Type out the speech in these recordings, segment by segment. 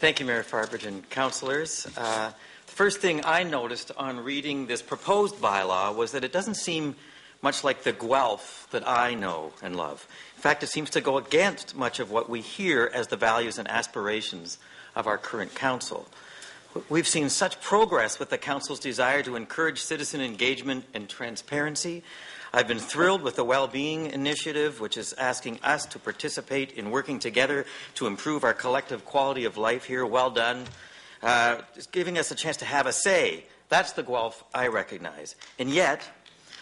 Thank you, Mayor Farbridge and councillors. The first thing I noticed on reading this proposed bylaw was that it doesn't seem much like the Guelph that I know and love. In fact, it seems to go against much of what we hear as the values and aspirations of our current council. We've seen such progress with the council's desire to encourage citizen engagement and transparency. I've been thrilled with the Well-Being Initiative, which is asking us to participate in working together to improve our collective quality of life here. Well done. It's giving us a chance to have a say. That's the Guelph I recognize. And yet,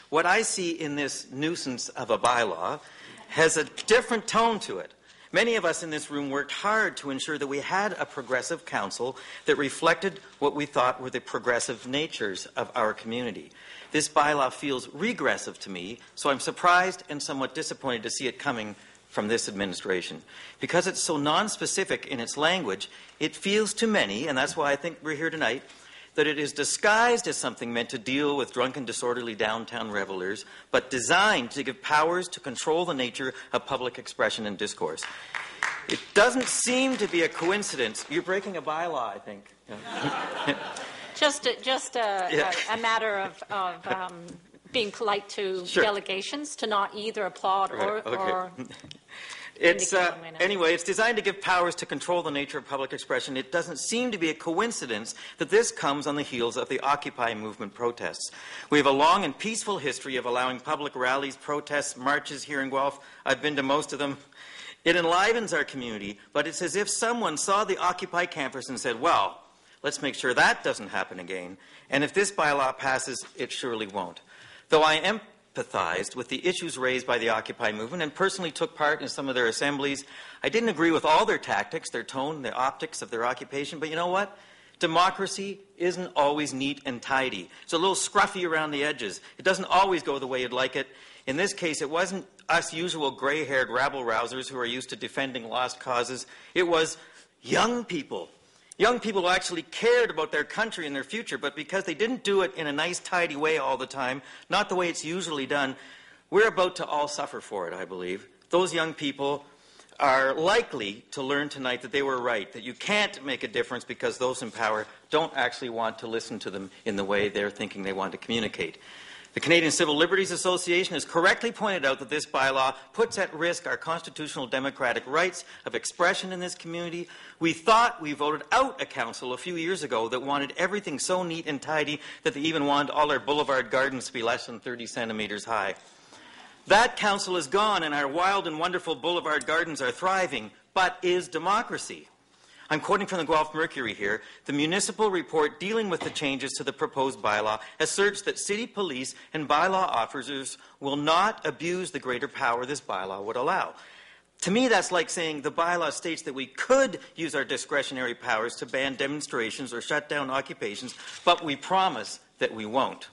what I see in this nuisance of a bylaw has a different tone to it. Many of us in this room worked hard to ensure that we had a progressive council that reflected what we thought were the progressive natures of our community. This bylaw feels regressive to me, so I'm surprised and somewhat disappointed to see it coming from this administration. Because it's so non-specific in its language, it feels to many, and that's why I think we're here tonight, that it is disguised as something meant to deal with drunken, disorderly downtown revelers, but designed to give powers to control the nature of public expression and discourse. It doesn't seem to be a coincidence. You're breaking a bylaw, I think. Just a matter of being polite to delegations, to not either applaud or Anyway, it's designed to give powers to control the nature of public expression. It doesn't seem to be a coincidence that this comes on the heels of the Occupy movement protests. We have a long and peaceful history of allowing public rallies, protests, marches here in Guelph. I've been to most of them. It enlivens our community, but it's as if someone saw the Occupy campers and said, well, let's make sure that doesn't happen again. And if this bylaw passes, it surely won't. Though I empathized with the issues raised by the Occupy movement and personally took part in some of their assemblies, I didn't agree with all their tactics, their tone, the optics of their occupation. But you know what? Democracy isn't always neat and tidy. It's a little scruffy around the edges. It doesn't always go the way you'd like it. In this case, it wasn't us usual gray-haired rabble-rousers who are used to defending lost causes. It was young people. Young people who actually cared about their country and their future, but because they didn't do it in a nice, tidy way all the time, not the way it's usually done, we're about to all suffer for it, I believe. Those young people are likely to learn tonight that they were right, that you can't make a difference because those in power don't actually want to listen to them in the way they're thinking they want to communicate. The Canadian Civil Liberties Association has correctly pointed out that this bylaw puts at risk our constitutional democratic rights of expression in this community. We thought we voted out a council a few years ago that wanted everything so neat and tidy that they even wanted all our boulevard gardens to be less than 30 centimeters high. That council is gone and our wild and wonderful boulevard gardens are thriving, but is democracy? I'm quoting from the Guelph Mercury here. The municipal report dealing with the changes to the proposed bylaw asserts that city police and bylaw officers will not abuse the greater power this bylaw would allow. To me, that's like saying the bylaw states that we could use our discretionary powers to ban demonstrations or shut down occupations, but we promise that we won't.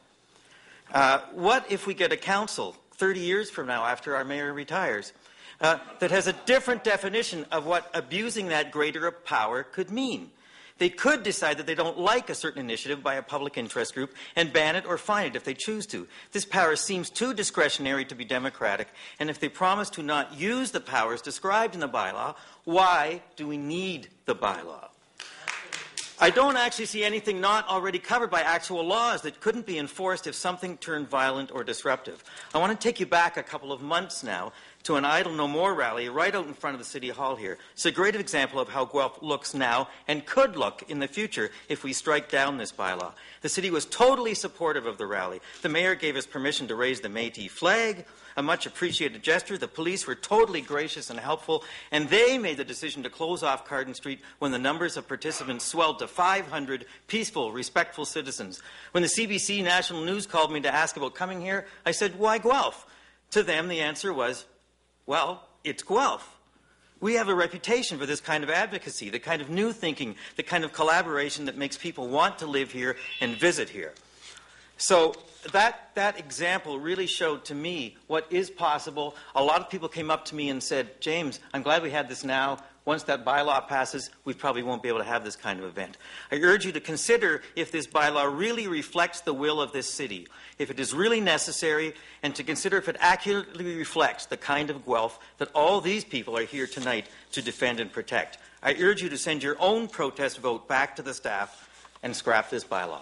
What if we get a council 30 years from now after our mayor retires that has a different definition of what abusing that greater power could mean? They could decide that they don't like a certain initiative by a public interest group and ban it or fine it if they choose to. This power seems too discretionary to be democratic, and if they promise to not use the powers described in the bylaw, why do we need the bylaw? I don't actually see anything not already covered by actual laws that couldn't be enforced if something turned violent or disruptive. I want to take you back a couple of months now to an Idle No More rally right out in front of the City Hall here. It's a great example of how Guelph looks now and could look in the future if we strike down this bylaw. The city was totally supportive of the rally. The mayor gave us permission to raise the Métis flag, a much appreciated gesture. The police were totally gracious and helpful, and they made the decision to close off Carden Street when the numbers of participants swelled to 500 peaceful, respectful citizens. When the CBC National News called me to ask about coming here, I said, why Guelph? To them, the answer was, well, it's Guelph. We have a reputation for this kind of advocacy, the kind of new thinking, the kind of collaboration that makes people want to live here and visit here. So that example really showed to me what is possible. A lot of people came up to me and said, James, I'm glad we had this now. Once that bylaw passes, we probably won't be able to have this kind of event. I urge you to consider if this bylaw really reflects the will of this city, if it is really necessary, and to consider if it accurately reflects the kind of Guelph that all these people are here tonight to defend and protect. I urge you to send your own protest vote back to the staff and scrap this bylaw.